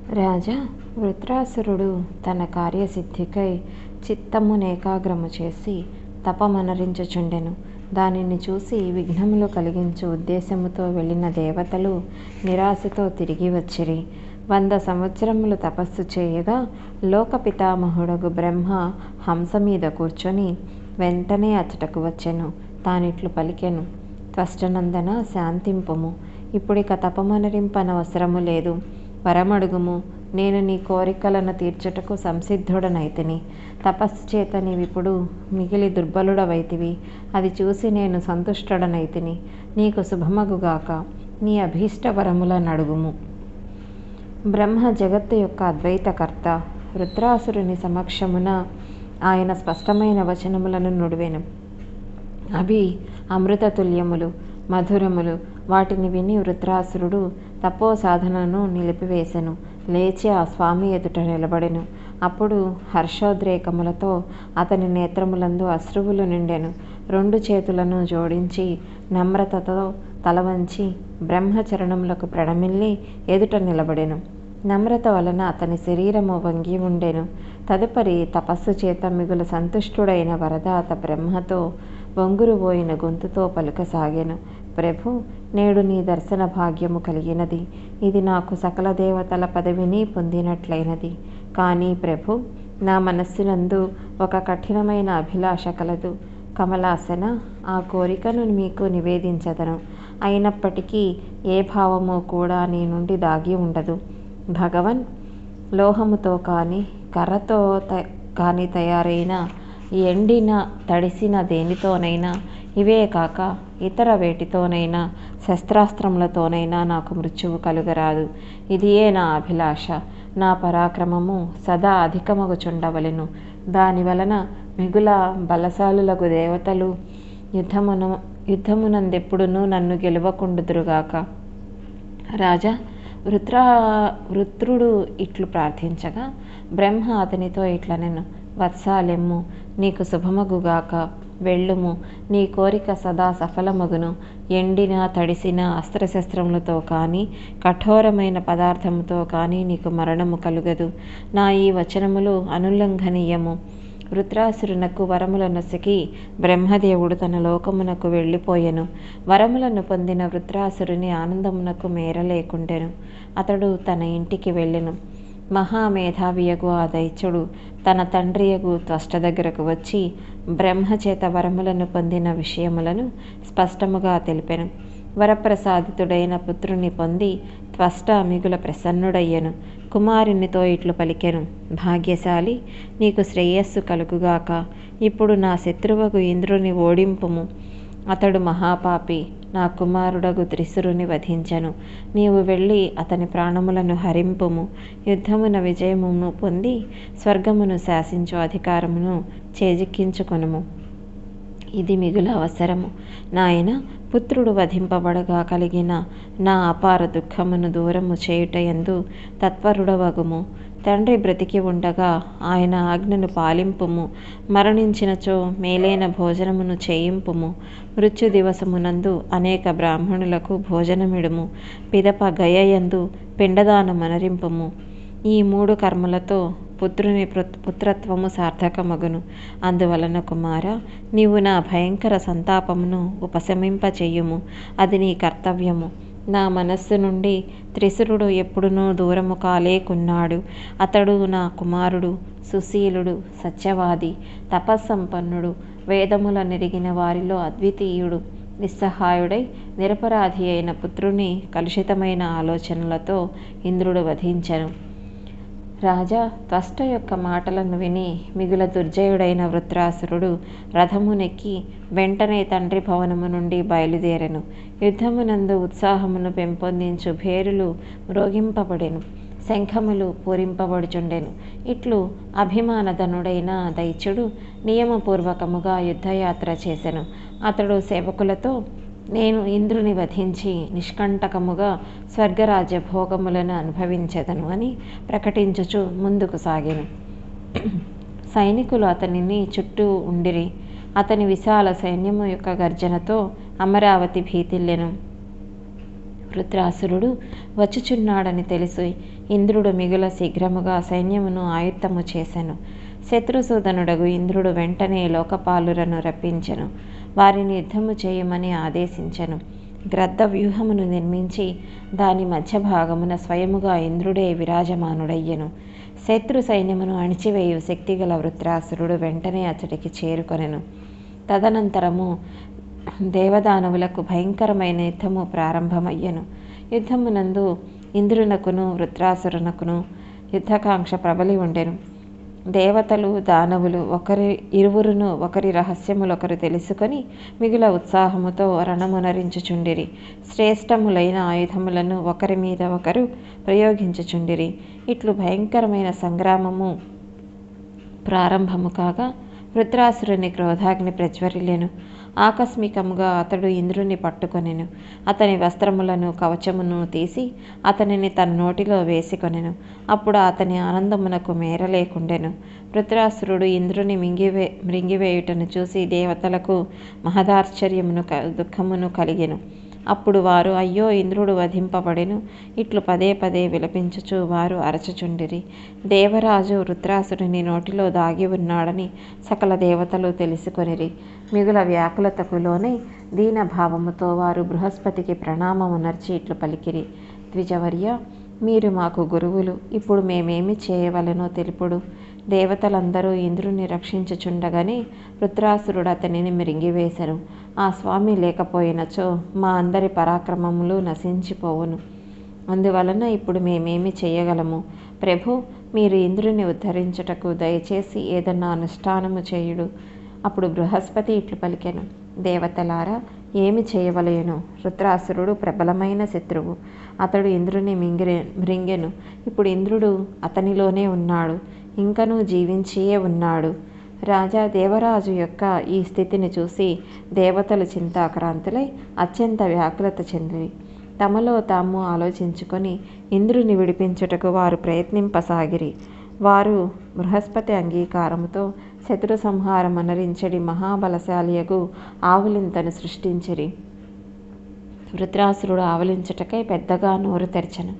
రాజా, వృత్రాసురుడు తన కార్యసిద్ధికై చిత్తమునేకాగ్రము చేసి తపమనరించుచుండెను. దానిని చూసి విఘ్నములు కలిగించు ఉద్దేశముతో వెళ్ళిన దేవతలు నిరాశతో తిరిగి వచ్చిరి. 100 సంవత్సరములు తపస్సు చేయగా లోకపితామహుడగు బ్రహ్మ హంస మీద కూర్చొని వెంటనే అచ్చటకు వచ్చెను. తానిట్లు పలికెను: త్వష్టనందన, శాంతింపుము. ఇప్పుడిక తపమనరింపనవసరము లేదు. వరమడుగుము. నేను నీ కోరికలను తీర్చుటకు సంసిద్ధుడనైతిని. తపస్సు చేత నీవిప్పుడు మిగిలి దుర్బలుడవైతివి. అది చూసి నేను సంతుష్టుడనైతిని. నీకు శుభమగుగాక. నీ అభీష్ట వరములనడుగుము. బ్రహ్మ జగత్తు యొక్క అద్వైతకర్త. వృత్రాసురుని సమక్షమున ఆయన స్పష్టమైన వచనములను నుడివెను. అవి అమృతతుల్యములు, మధురములు. వాటిని విని వృత్రాసురుడు తపోసాధనను నిలిపివేసెను. లేచి ఆ స్వామి ఎదుట నిలబడెను. అప్పుడు హర్షోద్రేకములతో అతని నేత్రములందు అశ్రువులు నిండెను. 2 చేతులను జోడించి నమ్రతతో తలవంచి బ్రహ్మచరణములకు ప్రణమిల్లి ఎదుట నిలబడెను. నమ్రత వలన అతని శరీరము వంగి ఉండెను. తదుపరి తపస్సు చేత మిగుల సంతుష్టుడైన వరదాత బ్రహ్మతో వంగురుబోయిన గొంతుతో పలుకసాగెను: ప్రభు, నేడు నీ దర్శన భాగ్యము కలిగినది. ఇది నాకు సకల దేవతల పదవిని పొందినట్లయినది. కానీ ప్రభు, నా మనస్సునందు ఒక కఠినమైన అభిలాష కలదు. కమలాసన, ఆ కోరికను మీకు నివేదించదను. అయినప్పటికీ ఏ భావము కూడా నీ నుండి దాగి ఉండదు. భగవన్, లోహముతో కానీ కర్రతో కానీ తయారైన ఎండిన తడిసిన దేనితోనైనా, ఇవే కాక ఇతర వేటితోనైనా, శస్త్రాస్త్రములతోనైనా నాకు మృత్యువు కలుగరాదు. ఇదియే నా అభిలాష. నా పరాక్రమము సదా అధికమగుచుండవలెను. దానివలన మిగుల బలశాలులగు దేవతలు యుద్ధమునందెప్పుడునూ నన్ను గెలువకుండుదురుగాక. రాజా, వృత్రుడు ఇట్లు ప్రార్థించగా బ్రహ్మ అతనితో ఇట్లనెను: వత్సాలెమ్ము, నీకు శుభమగుగాక. వెళ్ళుము. నీ కోరిక సదా సఫలమగును. ఎండిన తడిసిన అస్త్రశస్త్రములతో కానీ కఠోరమైన పదార్థముతో కానీ నీకు మరణము కలుగదు. నా ఈ వచనములు అనుల్లంఘనీయము. వృత్రాసురునకు వరములనొసగి బ్రహ్మదేవుడు తన లోకమునకు వెళ్ళిపోయెను. వరములను పొందిన వృత్రాసురుని ఆనందమునకు మేరలేకుండెను. అతడు తన ఇంటికి వెళ్ళెను. మహామేధావియగు ఆ దైత్యుడు తన తండ్రియగు త్వష్ట దగ్గరకు వచ్చి బ్రహ్మచేత వరములను పొందిన విషయములను స్పష్టముగా తెలిపెను. వరప్రసాదితుడైన పుత్రుని పొంది త్వష్ట మిగుల ప్రసన్నుడయ్యెను. కుమారునితో ఇట్లు పలికెను: భాగ్యశాలి, నీకు శ్రేయస్సు కలుగుగాక. ఇప్పుడు నా శత్రువగు ఇంద్రుని ఓడింపుము. అతడు మహాపాపి. నా కుమారుడగు త్రిశురుని వధించెను. నీవు వెళ్ళి అతని ప్రాణములను హరింపుము. యుద్ధమున విజయమును పొంది స్వర్గమును శాసించు అధికారమును చేజిక్కించుకొనుము. ఇది మిగుల అవసరము. నాయన, పుత్రుడు వధింపబడగా కలిగిన నా అపార దుఃఖమును దూరము చేయుటయందు తత్పరుడవగుము. తండ్రి బ్రతికి ఉండగా ఆయన ఆజ్ఞను పాలింపుము. మరణించినచో మేలైన భోజనమును చేయింపుము. మృత్యు దివసమునందు అనేక బ్రాహ్మణులకు భోజనమిడుము. పిదప గయయందు పిండదానమనరింపుము. ఈ 3 కర్మలతో పుత్రుని పుత్రత్వము సార్థకమగును. అందువలన కుమార, నీవు నా భయంకర సంతాపమును ఉపశమింపచేయుము. అది నీ కర్తవ్యము. నా మనస్సు నుండి త్రిశురుడు ఎప్పుడునూ దూరము కాలేకున్నాడు. అతడు నా కుమారుడు. సుశీలుడు, సత్యవాది, తపస్సంపన్నుడు, వేదముల నెరిగిన వారిలో అద్వితీయుడు. నిస్సహాయుడై నిరపరాధి అయిన పుత్రుని కలుషితమైన ఆలోచనలతో ఇంద్రుడు వధించెను. రాజా, త్వష్ట యొక్క మాటలను విని మిగుల దుర్జయుడైన వృత్రాసురుడు రథమునెక్కి వెంటనే తండ్రి భవనము నుండి బయలుదేరెను. యుద్ధమునందు ఉత్సాహమును పెంపొందించు భేరులు మ్రోగింపబడెను. శంఖములు పూరింపబడుచుండెను. ఇట్లు అభిమానధనుడైన దైత్యుడు నియమపూర్వకముగా యుద్ధయాత్ర చేసెను. అతడు సేవకులతో, నేను ఇంద్రుని వధించి నిష్కంటకముగా స్వర్గరాజ్య భోగములను అనుభవించెదను అని ప్రకటించుచు ముందుకు సాగెను. సైనికులు అతనిని చుట్టూ ఉండిరి. అతని విశాల సైన్యము యొక్క గర్జనతో అమరావతి భీతిల్లెను. వృత్రాసురుడు వచ్చుచున్నాడని తెలిసి ఇంద్రుడు మిగుల శీఘ్రముగా సైన్యమును ఆయుత్తము చేసెను. శత్రుసూదనుడగు ఇంద్రుడు వెంటనే లోకపాలులను రప్పించెను. వారిని యుద్ధము చేయమని ఆదేశించెను. గ్రద్ద వ్యూహమును నిర్మించి దాని మధ్య భాగమున స్వయముగా ఇంద్రుడే విరాజమానుడయ్యెను. శత్రు సైన్యమును అణిచివేయు శక్తిగల వృత్రాసురుడు వెంటనే అతడికి చేరుకొనెను. తదనంతరము దేవదానవులకు భయంకరమైన యుద్ధము ప్రారంభమయ్యెను. యుద్ధమునందు ఇంద్రునకును వృత్రాసురునకును యుద్ధకాంక్ష ప్రబలి ఉండెను. దేవతలు దానవులు ఇరువురును ఒకరి రహస్యములొకరు తెలుసుకొని మిగుల ఉత్సాహముతో రణమునరించుచుండిరి. శ్రేష్టములైన ఆయుధములను ఒకరి మీద ఒకరు ప్రయోగించుచుండిరి. ఇట్లు భయంకరమైన సంగ్రామము ప్రారంభము కాగా వృత్రాసురుని క్రోధాగ్ని ప్రజ్వరిల్లెను. ఆకస్మికముగా అతడు ఇంద్రుని పట్టుకొనెను. అతని వస్త్రములను కవచమును తీసి అతనిని తన నోటిలో వేసికొనెను. అప్పుడు అతని ఆనందమునకు మేరలేకుండెను. వృత్రాసురుడు ఇంద్రుని మృంగివేయుటను చూసి దేవతలకు మహదాశ్చర్యమును దుఃఖమును కలిగెను. అప్పుడు వారు అయ్యో ఇంద్రుడు వధింపబడెను ఇట్లు పదే పదే విలపించుచు వారు అరచుచుండిరి. దేవరాజు వృత్రాసురుని నోటిలో దాగి ఉన్నాడని సకల దేవతలు తెలుసుకొనిరి. మిగుల వ్యాకులతకు లోనై దీనభావముతో వారు బృహస్పతికి ప్రణామమునర్చి ఇట్లు పలికిరి. ద్విజవర్య, మీరు మాకు గురువులు. ఇప్పుడు మేమేమి చేయవలెనో తెలుపుడు. దేవతలందరూ ఇంద్రుని రక్షించుచుండగానే వృత్రాసురుడు అతనిని మృంగివేశను. ఆ స్వామి లేకపోయినచో మా అందరి పరాక్రమములు నశించిపోవును. అందువలన ఇప్పుడు మేమేమి చేయగలము? ప్రభు, మీరు ఇంద్రుని ఉద్ధరించుటకు దయచేసి ఏదన్నా అనుష్ఠానము చేయుడు. అప్పుడు బృహస్పతి ఇట్లు పలికెను. దేవతలారా, ఏమి చేయవలెను? వృత్రాసురుడు ప్రబలమైన శత్రువు. అతడు ఇంద్రుని మృంగెను. ఇప్పుడు ఇంద్రుడు అతనిలోనే ఉన్నాడు, ఇంకనూ జీవించియే ఉన్నాడు. రాజా, దేవరాజు యొక్క ఈ స్థితిని చూసి దేవతలు చింతాక్రాంతులై అత్యంత వ్యాకులత చెందిరి. తమలో తాము ఆలోచించుకొని ఇంద్రుని విడిపించుటకు వారు ప్రయత్నింపసాగిరి. వారు బృహస్పతి అంగీకారముతో శత్రు సంహారమనరించడి మహాబలశాలియగు ఆవులింతను సృష్టించిరి. వృత్రాసురుడు ఆవలించుటకై పెద్దగా నోరు తెరచెను.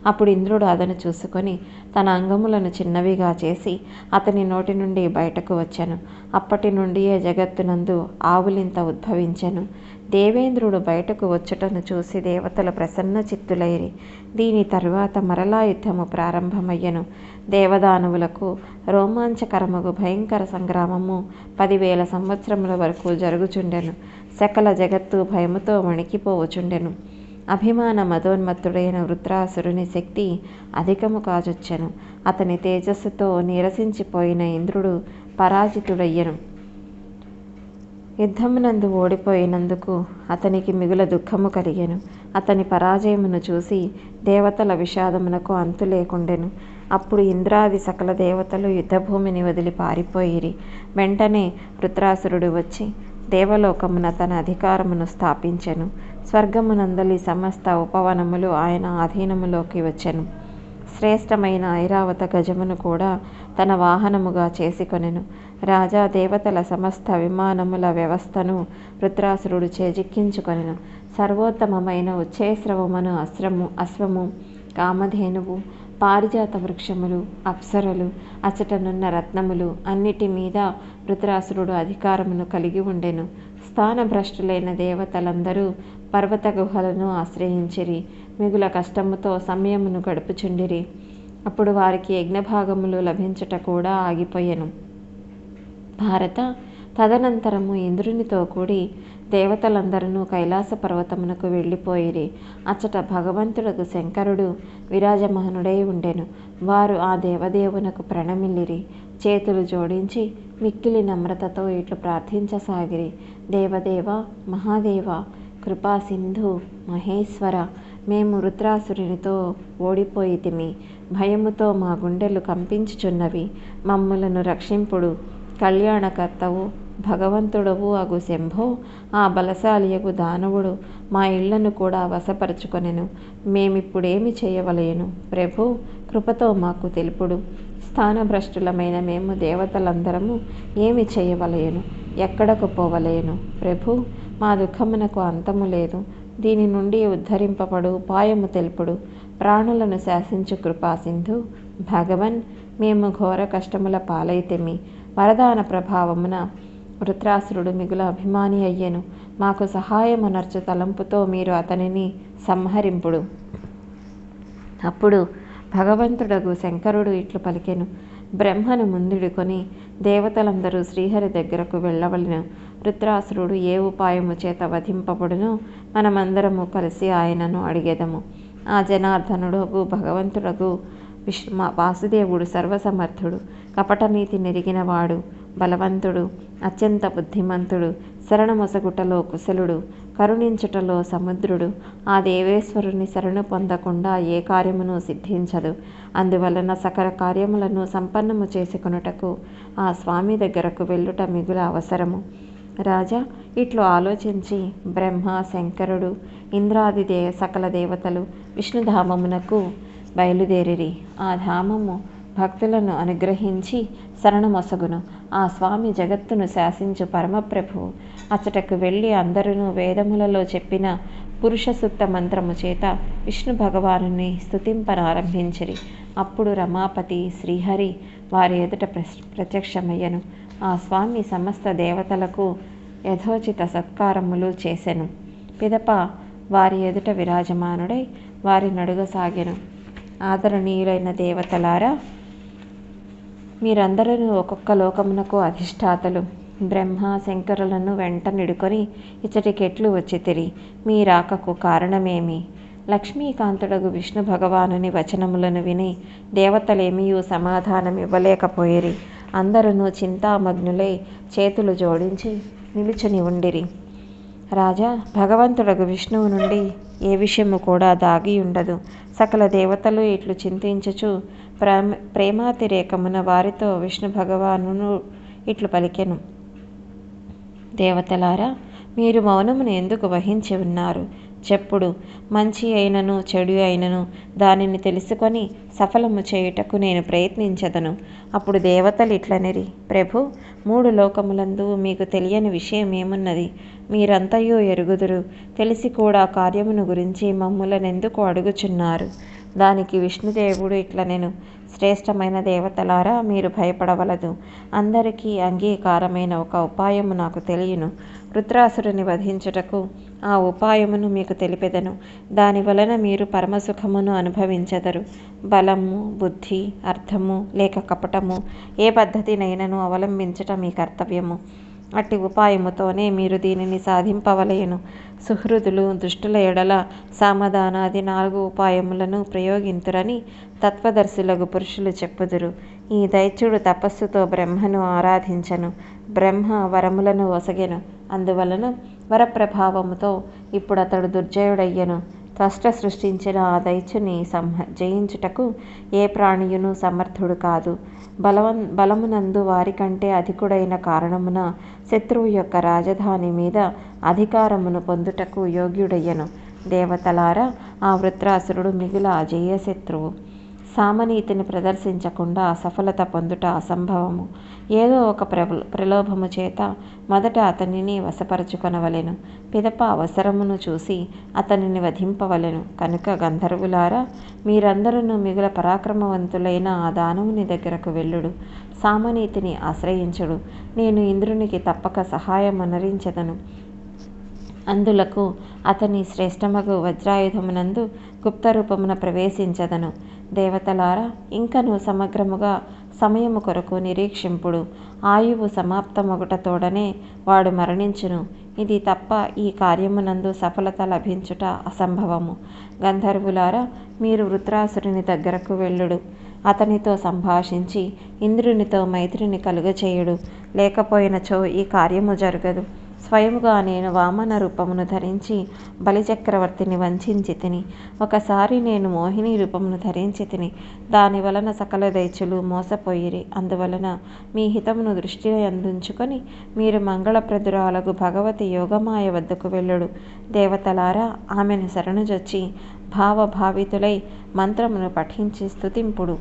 అప్పుడు ఇంద్రుడు అతను చూసుకొని తన అంగములను చిన్నవిగా చేసి అతని నోటి నుండి బయటకు వచ్చెను. అప్పటి నుండియే జగత్తునందు ఆవులింత ఉద్భవించెను. దేవేంద్రుడు బయటకు వచ్చుటను చూసి దేవతలు ప్రసన్న చిత్తులైరి. దీని తరువాత మరలా యుద్ధము ప్రారంభమయ్యెను. దేవదానవులకు రోమాంచకరముగు భయంకర సంగ్రామము 10,000 సంవత్సరముల వరకు జరుగుచుండెను. సకల జగత్తు భయముతో వణికిపోవచుండెను. అభిమాన మదోన్మత్తుడైన వృత్రాసురుని శక్తి అధికము కాజొచ్చెను. అతని తేజస్సుతో నీరసించిపోయిన ఇంద్రుడు పరాజితుడయ్యెను. యుద్ధమునందు ఓడిపోయినందుకు అతనికి మిగుల దుఃఖము కలిగెను. అతని పరాజయమును చూసి దేవతల విషాదమునకు అంతు లేకుండెను. అప్పుడు ఇంద్రాది సకల దేవతలు యుద్ధభూమిని వదిలి పారిపోయిరి. వెంటనే వృత్రాసురుడు వచ్చి దేవలోకమున తన అధికారమును స్థాపించెను. స్వర్గమునందలి సమస్త ఉపవనములు ఆయన ఆధీనములోకి వచ్చెను. శ్రేష్టమైన ఐరావత గజమును కూడా తన వాహనముగా చేసుకొనెను. రాజా, దేవతల సమస్త విమానముల వ్యవస్థను వృత్రాసురుడు చేజిక్కించుకొనెను. సర్వోత్తమమైన ఉచ్ఛైశ్రవమును అశ్వము, కామధేనువు, పారిజాత వృక్షములు, అప్సరలు, అచటనున్న రత్నములు అన్నిటి మీద వృత్రాసురుడు అధికారమును కలిగి ఉండెను. స్థానభ్రష్టులైన దేవతలందరూ పర్వత గుహలను ఆశ్రయించిరి. మిగుల కష్టముతో సమయమును గడుపుచుండిరి. అప్పుడు వారికి యజ్ఞభాగములు లభించుట కూడా ఆగిపోయెను. భారత, తదనంతరము ఇంద్రునితో కూడి దేవతలందరూ కైలాస పర్వతమునకు వెళ్ళిపోయిరి. అచ్చట భగవంతుడకు శంకరుడు విరాజమానుడై ఉండెను. వారు ఆ దేవదేవునకు ప్రణమిల్లిరి. చేతులు జోడించి మిక్కిలి నమ్రతతో ఇట్లు ప్రార్థించసాగిరి. దేవదేవ, మహాదేవ, కృపా సింధు, మహేశ్వర, మేము వృత్రాసురునితో ఓడిపోయితిమి. భయముతో మా గుండెలు కంపించుచున్నవి. మమ్ములను రక్షింపుడు. కళ్యాణకర్తవు భగవంతుడవు అగు శంభో, ఆ బలశాలియగు దానవుడు మా ఇళ్లను కూడా వశపరుచుకొనెను. మేమిప్పుడేమి చేయవలెను? ప్రభు, కృపతో మాకు తెలుపుడు. స్థానభ్రష్టులమైన మేము దేవతలందరము ఏమి చేయవలెను? ఎక్కడకు పోవలెను? ప్రభు, మా దుఃఖమునకు అంతము లేదు. దీని నుండి ఉద్ధరింపబడు ఉపాయము తెలుపుడు. ప్రాణులను శాసించు కృపా సింధు భగవన్, మేము ఘోర కష్టముల పాలైతెమి. వరదాన ప్రభావమున వృత్రాసురుడు మిగుల అభిమాని అయ్యెను. మాకు సహాయమునర్చు తలంపుతో మీరు అతనిని సంహరింపుడు. అప్పుడు భగవంతుడగు శంకరుడు ఇట్లు పలికెను. బ్రహ్మను ముందుడుకొని దేవతలందరూ శ్రీహరి దగ్గరకు వెళ్ళవలెను. వృత్రాసురుడు ఏ ఉపాయము చేత వధింపబడునో మనమందరము కలిసి ఆయనను అడిగెదము. ఆ జనార్దనుడగు భగవంతుడగు వాసుదేవుడు సర్వసమర్థుడు, కపటనీతి నెరిగినవాడు, బలవంతుడు, అత్యంత బుద్ధిమంతుడు, శరణమొసగుటలో కుశలుడు, కరుణించుటలో సముద్రుడు. ఆ దేవేశ్వరుని శరణు పొందకుండా ఏ కార్యమును సిద్ధించదు. అందువలన సకల కార్యములను సంపన్నము చేసుకొనుటకు ఆ స్వామి దగ్గరకు వెళ్ళుట మిగుల అవసరము. రాజా, ఇట్లు ఆలోచించి బ్రహ్మ, శంకరుడు, ఇంద్రాది సకల దేవతలు విష్ణుధామమునకు బయలుదేరిరి. ఆ ధామము భక్తులను అనుగ్రహించి శరణమొసగును. ఆ స్వామి జగత్తును శాసించు పరమప్రభువు. అచ్చటకు వెళ్ళి అందరూ వేదములలో చెప్పిన పురుష సూక్త మంత్రము చేత విష్ణు భగవానుని స్తుతింపనారంభించిరి. అప్పుడు రమాపతి శ్రీహరి వారి ఎదుట ప్రత్యక్షమయ్యను. ఆ స్వామి సమస్త దేవతలకు యథోచిత సత్కారములు చేసెను. పిదప వారి ఎదుట విరాజమానుడై వారి నడుగసాగెను. ఆదరణీయులైన దేవతలారా, మీరందరూ ఒక్కొక్క లోకమునకు అధిష్టాతలు. బ్రహ్మ శంకరులను వెంట నిడుకొని ఇచ్చటికెట్లు వచ్చితిరి. మీ రాకకు కారణమేమి? లక్ష్మీకాంతుడగు విష్ణు భగవానుని వచనములను విని దేవతలేమియూ సమాధానమివ్వలేకపోయిరి. అందరూ చింతామగ్నులై చేతులు జోడించి నిలుచుని ఉండిరి. రాజా, భగవంతుడగు విష్ణువు నుండి ఏ విషయము కూడా దాగి ఉండదు. సకల దేవతలు ఇట్లు చింతించుచు ప్రేమాతిరేకమున వారితో విష్ణు భగవానును ఇట్లు పలికెను. దేవతలారా, మీరు మౌనమును ఎందుకు వహించి ఉన్నారు? చెప్పుడు. మంచి అయినను చెడు అయినను దానిని తెలుసుకొని సఫలము చేయుటకు నేను ప్రయత్నించదను. అప్పుడు దేవతలు ఇట్లనిరి. ప్రభు, 3 లోకములందు మీకు తెలియని విషయం ఏమున్నది? మీరంతయు ఎరుగుదురు. తెలిసి కూడా కార్యమును గురించి మమ్ములనెందుకు అడుగుచున్నారు? దానికి విష్ణుదేవుడు ఇట్లనెను. శ్రేష్టమైన దేవతలారా, మీరు భయపడవలదు. అందరికీ అంగీకారమైన ఒక ఉపాయము నాకు తెలియను. వృత్రాసురుని వధించుటకు ఆ ఉపాయమును మీకు తెలిపెదను. దాని వలన మీరు పరమసుఖమును అనుభవించెదరు. బలము, బుద్ధి, అర్థము లేక కపటము ఏ పద్ధతినైనను అవలంబించుట మీ కర్తవ్యము. అట్టి ఉపాయముతోనే మీరు దీనిని సాధింపవలయను. సుహృదులు దుష్టుల ఎడల సామధానాది 4 ఉపాయములను ప్రయోగింతురని తత్వదర్శులగు పురుషులు చెప్పుదురు. ఈ దైత్యుడు తపస్సుతో బ్రహ్మను ఆరాధించను. బ్రహ్మ వరములను ఒసగెను. అందువలన వరప్రభావముతో ఇప్పుడతడు దుర్జయుడయ్యను. త్వష్ట సృష్టించిన ఆ దైత్యుని జయించుటకు ఏ ప్రాణియును సమర్థుడు కాదు. బలమునందు వారికంటే అధికుడైన కారణమున శత్రువు యొక్క రాజధాని మీద అధికారమును పొందుటకు యోగ్యుడయ్యను. దేవతలారా, ఆ వృత్రాసురుడు మిగుల అజేయశత్రువు. సామనీతిని ప్రదర్శించకుండా సఫలత పొందుట అసంభవము. ఏదో ఒక ప్రలోభము చేత మొదట అతనిని వశపరచుకొనవలెను. పిదప అవసరమును చూసి అతనిని వధింపవలెను. కనుక గంధర్వులారా, మీరందరూ మిగుల పరాక్రమవంతులైన ఆ దానవుని దగ్గరకు వెళ్ళుడు. సామనీతిని ఆశ్రయించుడు. నేను ఇంద్రునికి తప్పక సహాయమనరించెదను. అందులకు అతని శ్రేష్టమగు వజ్రాయుధమునందు గుప్తరూపమున ప్రవేశించదను. దేవతలారా, ఇంకను సమగ్రముగా సమయము కొరకు నిరీక్షింపుడు. ఆయువు సమాప్తమగుటతోడనే వాడు మరణించును. ఇది తప్ప ఈ కార్యమునందు సఫలత లభించుట అసంభవము. గంధర్వులారా, మీరు వృత్రాసురుని దగ్గరకు వెళ్ళుడు. అతనితో సంభాషించి ఇంద్రునితో మైత్రిని కలుగచేయుడు. లేకపోయినచో ఈ కార్యము జరగదు. స్వయముగా నేను వామన రూపమును ధరించి బలిచక్రవర్తిని వంచించి తిని. ఒకసారి నేను మోహిని రూపమును ధరించి తిని. దాని వలన సకల దైత్యులు మోసపోయిరి. అందువలన మీ హితమును దృష్టిలో అందుంచుకొని మీరు మంగళప్రదురాలకు భగవతి యోగమాయ వద్దకు వెళ్ళుడు. దేవతలారా, ఆమెను శరణుజొచ్చి భావభావితులై మంత్రమును పఠించి స్తుతింపుడు.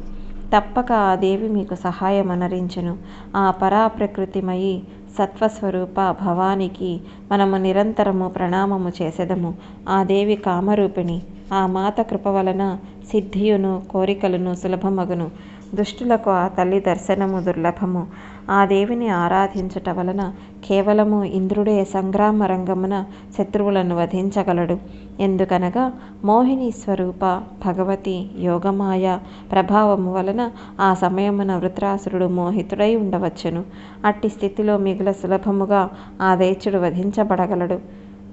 తప్పక ఆ దేవి మీకు సహాయమనరించును. ఆ పరాప్రకృతిమయి సత్వస్వరూప భవానికి మనము నిరంతరము ప్రణామము చేసెదము. ఆ దేవి కామరూపిణి. ఆ మాత కృప వలన సిద్ధియును కోరికలను సులభమగును. దుష్టులకు ఆ తల్లి దర్శనము దుర్లభము. ఆ దేవిని ఆరాధించుట వలన కేవలము ఇంద్రుడే సంగ్రామ రంగమున శత్రువులను వధించగలడు. ఎందుకనగా మోహిని స్వరూప భగవతి యోగమాయ ప్రభావము వలన ఆ సమయమున వృత్రాసురుడు మోహితుడై ఉండవచ్చును. అట్టి స్థితిలో మిగుల సులభముగా ఆ దైత్యుడు వధించబడగలడు.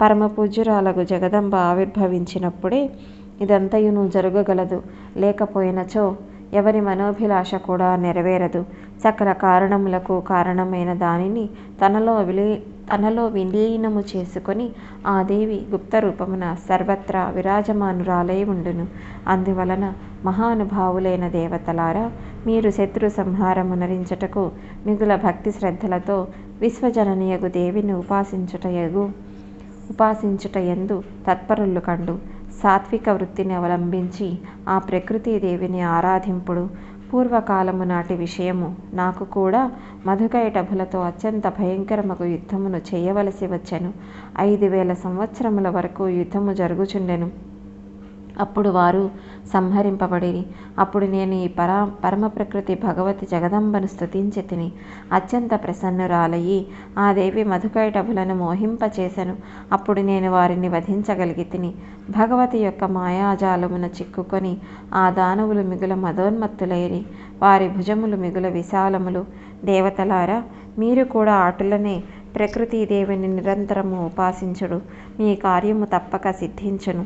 పరమపూజ్యురాలగు జగదంబ ఆవిర్భవించినప్పుడే ఇదంతయును జరగగలదు. లేకపోయినచో ఎవరి మనోభిలాష కూడా నెరవేరదు. సకల కారణములకు కారణమైన దానిని తనలో విలీనము చేసుకొని ఆ దేవి గుప్త రూపమున సర్వత్రా విరాజమానురాలై ఉండును. అందువలన మహానుభావులైన దేవతలారా, మీరు శత్రు సంహారమునరించుటకు మిగుల భక్తి శ్రద్ధలతో విశ్వజననియగు దేవిని ఉపాసించుటయందు తత్పరులు కండు. సాత్విక వృత్తిని అవలంబించి ఆ ప్రకృతి దేవిని ఆరాధింపుడు. పూర్వకాలము నాటి విషయము. నాకు కూడా మధుకైటభులతో అత్యంత భయంకరమగు యుద్ధమును చేయవలసి వచ్చెను. 5000 సంవత్సరముల వరకు యుద్ధము జరుగుచుండెను. అప్పుడు వారు సంహరింపబడిరి. అప్పుడు నేను ఈ పరమ ప్రకృతి భగవతి జగదంబను స్తుతించి తిని అత్యంత ప్రసన్నురాలయ్యి ఆ దేవి మధుకైటభులను మోహింపచేసెను. అప్పుడు నేను వారిని వధించగలిగి తిని. భగవతి యొక్క మాయాజాలమున చిక్కుకొని ఆ దానవులు మిగుల మదోన్మత్తులైరి. వారి భుజములు మిగుల విశాలములు. దేవతలారా, మీరు కూడా అటులనే ప్రకృతిదేవిని నిరంతరము ఉపాసించుడు. మీ కార్యము తప్పక సిద్ధించును.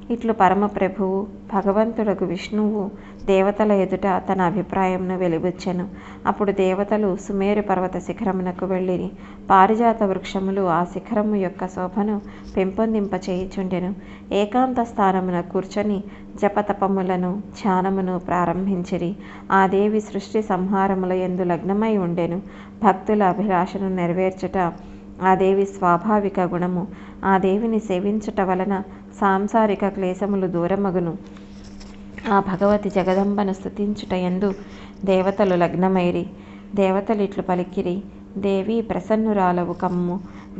ఇట్లు పరమప్రభువు భగవంతుడగు విష్ణువు దేవతల ఎదుట తన అభిప్రాయమును వెలిబుచ్చెను. అప్పుడు దేవతలు సుమేరు పర్వత శిఖరమునకు వెళ్ళిరి. పారిజాత వృక్షములు ఆ శిఖరము యొక్క శోభను పెంపొందింపచేయుచుండెను. ఏకాంత స్థానమున కూర్చొని జపతపములను ధ్యానమును ప్రారంభించిరి. ఆ దేవి సృష్టి సంహారముల యందు లగ్నమై ఉండెను. భక్తుల అభిలాషను నెరవేర్చుట ఆ దేవి స్వాభావిక గుణము. ఆ దేవిని సేవించుట వలన సాంసారిక క్లేశములు దూరమగును. ఆ భగవతి జగదంబను స్తుతించుటయందు దేవతలు లగ్నమైరి. దేవతలు ఇట్లు పలికిరి: దేవి ప్రసన్నురాలవు కమ్ము,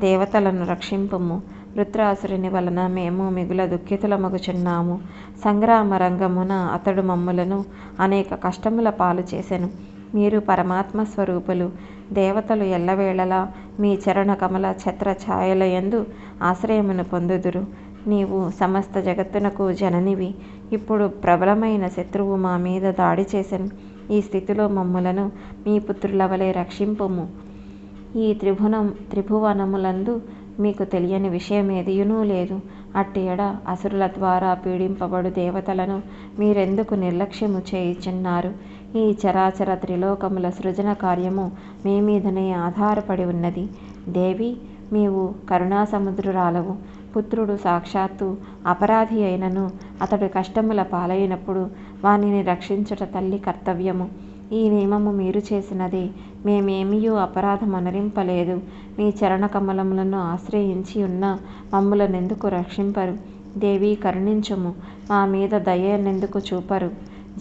దేవతలను రక్షింపుము. వృత్రాసురుని వలన మేము మిగుల దుఃఖితులమగుచున్నాము. సంగ్రామ రంగమున అతడు మమ్ములను అనేక కష్టముల పాలు చేసెను. మీరు పరమాత్మ స్వరూపులు. దేవతలు ఎల్లవేళలా మీ చరణ కమల ఛత్ర ఛాయలయందు ఆశ్రయమును పొందుదురు. నీవు సమస్త జగత్తునకు జననివి. ఇప్పుడు ప్రబలమైన శత్రువు మా మీద దాడి చేసెను. ఈ స్థితిలో మమ్ములను మీ పుత్రుల వలె రక్షింపుము. ఈ త్రిభువనములందు మీకు తెలియని విషయమేదియునూ లేదు. అట్టి ఎడ అసురుల ద్వారా పీడింపబడు దేవతలను మీరెందుకు నిర్లక్ష్యము చేయుచున్నారు? ఈ చరాచర త్రిలోకముల సృజన కార్యము మీ మీదనే ఆధారపడి ఉన్నది. దేవి, నీవు కరుణాసముద్రురాలవు. పుత్రుడు సాక్షాత్తు అపరాధి అయినను అతడు కష్టముల పాలైనప్పుడు వానిని రక్షించుట తల్లి కర్తవ్యము. ఈ నియమము మీరు చేసినదే. మేమేమియూ అపరాధమనరింపలేదు. మీ చరణ కమలములను ఆశ్రయించి ఉన్న మమ్ములనెందుకు రక్షింపరు? దేవి, కరుణించుము. మా మీద దయనెందుకు చూపరు?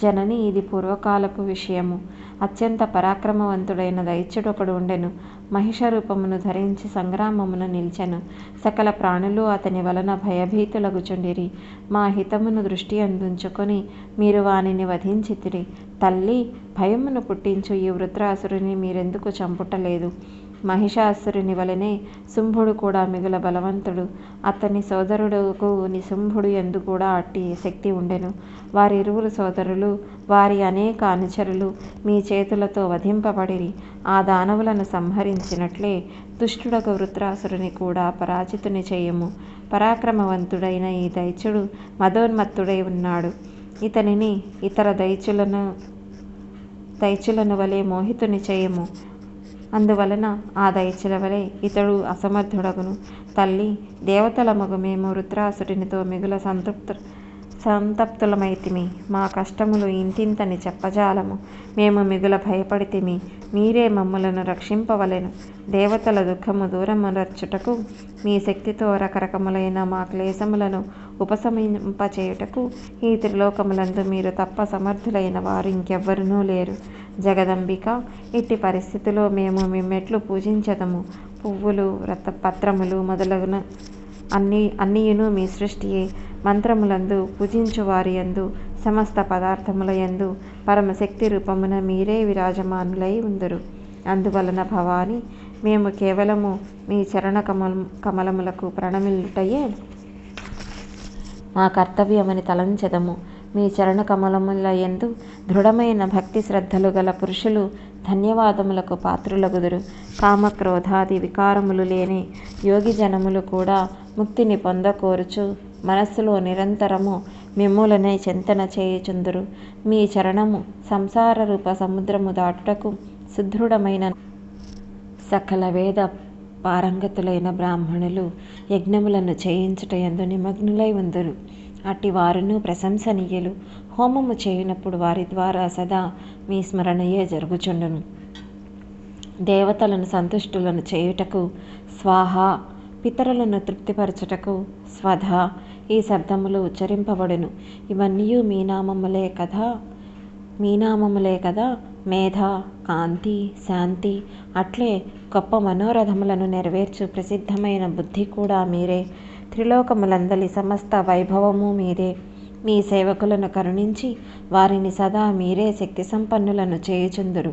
జనని, ఇది పూర్వకాలపు విషయము. అత్యంత పరాక్రమవంతుడైన దైత్యుడొకడు ఉండెను. మహిష రూపమును ధరించి సంగ్రామమున నిలిచెను. సకల ప్రాణులు అతని వలన భయభీతులగుచుండిరి. మా హితమును దృష్టి అందుంచుకొని మీరు వానిని వధించితిరి. తల్లి, భయమును పుట్టించు ఈ వృత్రాసురుని మీరెందుకు చంపుటలేదు? మహిషాసురుని వలనే శుంభుడు కూడా మిగుల బలవంతుడు. అతని సోదరుడుకు నిశుంభుడు యందు కూడా అట్టి శక్తి ఉండెను. వారిరువురు సోదరులు, వారి అనేక అనుచరులు మీ చేతులతో వధింపబడిరి. ఆ దానవులను సంహరించినట్లే దుష్టుడకు వృత్రాసురుని కూడా పరాజితుని చేయము. పరాక్రమవంతుడైన ఈ దైత్యుడు మదోన్మత్తుడై ఉన్నాడు. ఇతనిని ఇతర దైత్యులను వలె మోహితుని చేయము. అందువలన ఆ దైత్యుల వలె ఇతడు అసమర్థుడగును. తల్లి, దేవతలమగు మేము వృత్రాసురునితో మిగుల సంతప్తులమైతిమి. మా కష్టములు ఇంతింతని చెప్పజాలము. మేము మిగుల భయపడితిమి. మీరే మమ్ములను రక్షింపవలెను. దేవతల దుఃఖము దూరమునర్చుటకు మీ శక్తితో రకరకములైన మా క్లేశములను ఉపశమింపచేయుటకు ఈ త్రిలోకములందు మీరు తప్ప సమర్థులైన వారు ఇంకెవ్వరునూ లేరు. జగదంబిక, ఇట్టి పరిస్థితిలో మేము మిమ్మెట్లు పూజించదము? పువ్వులు, పత్రములు మొదలగున అన్నియును మీ సృష్టియే. మంత్రములందు పూజించు వారి యందు, సమస్త పదార్థముల యందు పరమశక్తి రూపమున మీరే విరాజమానులై ఉందురు. అందువలన భవాని, మేము కేవలము మీ చరణ కమలములకు ప్రణమిల్లుటయే మా కర్తవ్యమని తలంచెదము. మీ చరణ కమలముల యందు దృఢమైన భక్తి శ్రద్ధలు గల పురుషులు ధన్యవాదములకు పాత్రులగుదురు. కామక్రోధాది వికారములు లేని యోగి జనములు కూడా ముక్తిని పొందకోరుచు మనస్సులో నిరంతరము మిమ్ములనే చింతన చేయుచుందురు. మీ చరణము సంసార రూప సముద్రము దాటుటకు సుదృఢమైన సకల వేద పారంగతులైన బ్రాహ్మణులు యజ్ఞములను చేయించుటయందు నిమగ్నులై ఉందురు. అట్టి వారును ప్రశంసనీయులు. హోమము చేయునప్పుడు వారి ద్వారా సదా మీ స్మరణయే జరుగుచుండును. దేవతలను సంతుష్టులను చేయుటకు స్వాహ, పితరులను తృప్తిపరచుటకు స్వధ ఈ శబ్దములు ఉచ్చరింపబడును. ఇవన్నీయు మీ నామములే కదా. మేధ, కాంతి, శాంతి అట్లే గొప్ప మనోరథములను నెరవేర్చు ప్రసిద్ధమైన బుద్ధి కూడా మీరే. త్రిలోకములందలి సమస్త వైభవము మీదే. మీ సేవకులను కరుణించి వారిని సదా మీరే శక్తి సంపన్నులను చేయుచుందురు.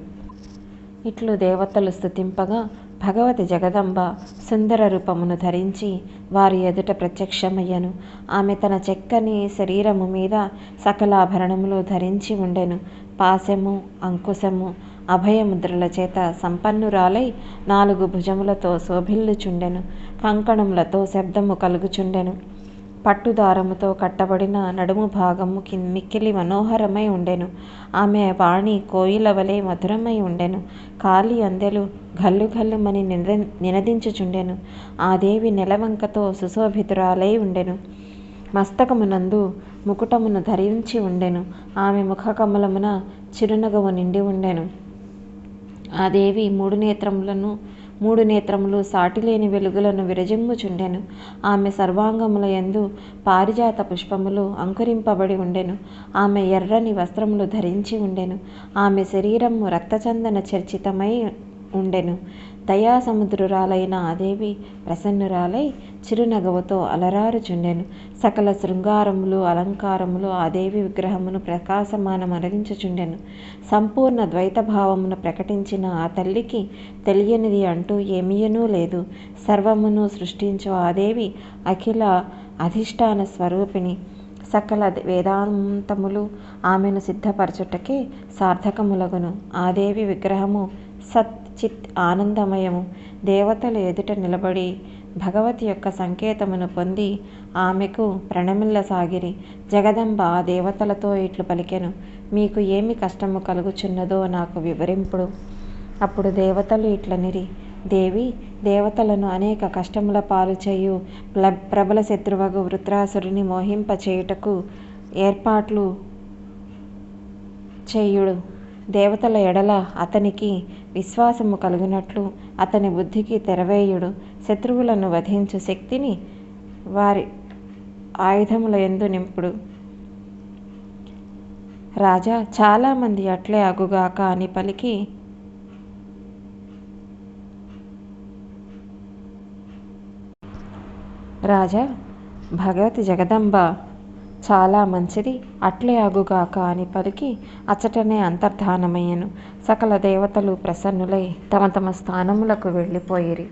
ఇట్లు దేవతలు స్తుతింపగా భగవతి జగదంబ సుందర రూపమును ధరించి వారి ఎదుట ప్రత్యక్షమయ్యను. ఆమె తన చెక్కని శరీరము మీద సకలాభరణములు ధరించి ఉండెను. పాశము, అంకుశము, అభయముద్రల చేత సంపన్నురాలై 4 భుజములతో శోభిల్లుచుండెను. కంకణములతో శబ్దము కలుగుచుండెను. పట్టుదారముతో కట్టబడిన నడుము భాగము మిక్కిలి మనోహరమై ఉండెను. ఆమె వాణి కోయిల వలె మధురమై ఉండెను. కాలి అందెలు గల్లు గల్లుమని నినదించుచుండెను. ఆ దేవి నెలవంకతో సుశోభితురాలై ఉండెను. మస్తకమునందు ముకుటమును ధరించి ఉండెను. ఆమె ముఖ కమలమున చిరునగవు నిండి ఉండెను. ఆ దేవి మూడు నేత్రములు సాటిలేని వెలుగులను విరజిమ్ముచుండెను. ఆమె సర్వాంగముల యందు పారిజాత పుష్పములు అంకురింపబడి ఉండెను. ఆమె ఎర్రని వస్త్రములు ధరించి ఉండెను. ఆమె శరీరము రక్తచందన చర్చితమై ఉండెను. దయాసముద్రురాలైన ఆ దేవి ప్రసన్నురాలై చిరునగవుతో అలరారుచుండెను. సకల శృంగారములు, అలంకారములు ఆ దేవి విగ్రహమును ప్రకాశమానమరగించుచుండెను. సంపూర్ణ ద్వైతభావమును ప్రకటించిన ఆ తల్లికి తెలియనిది అంటూ ఏమీయనూ లేదు. సర్వమును సృష్టించు ఆ దేవి అఖిల అధిష్టాన స్వరూపిణి. సకల వేదాంతములు ఆమెను సిద్ధపరచుటకే సార్థకములగును. ఆ దేవి విగ్రహము సత్ చిత్ ఆనందమయము. దేవతల ఎదుట నిలబడి భగవతి యొక్క సంకేతమును పొంది ఆమెకు ప్రణమిల్లసాగిరి. జగదంబ ఆ దేవతలతో ఇట్లు పలికెను, మీకు ఏమి కష్టము కలుగుచున్నదో నాకు వివరింపుడు. అప్పుడు దేవతలు ఇట్లనిరి, దేవి, దేవతలను అనేక కష్టముల పాలు చేయు ప్రబల శత్రువగు వృత్రాసురుని మోహింపచేయుటకు ఏర్పాట్లు చేయుడు. దేవతల ఎడల అతనికి విశ్వాసము కలుగునట్లు అతని బుద్ధికి తెరవేయుడు. శత్రువులను వధించు శక్తిని వారి ఆయుధముల యందు నింపుడు. రాజా, చాలామంది అట్లే అగుగాక అని పలికి రాజా, భగవతి జగదంబ చాలా మంచిది, అట్లే అగుగాక అని పలికి అచ్చటనే అంతర్ధానమయ్యను. సకల దేవతలు ప్రసన్నులై తమ తమ స్థానములకు వెళ్ళిపోయిరి.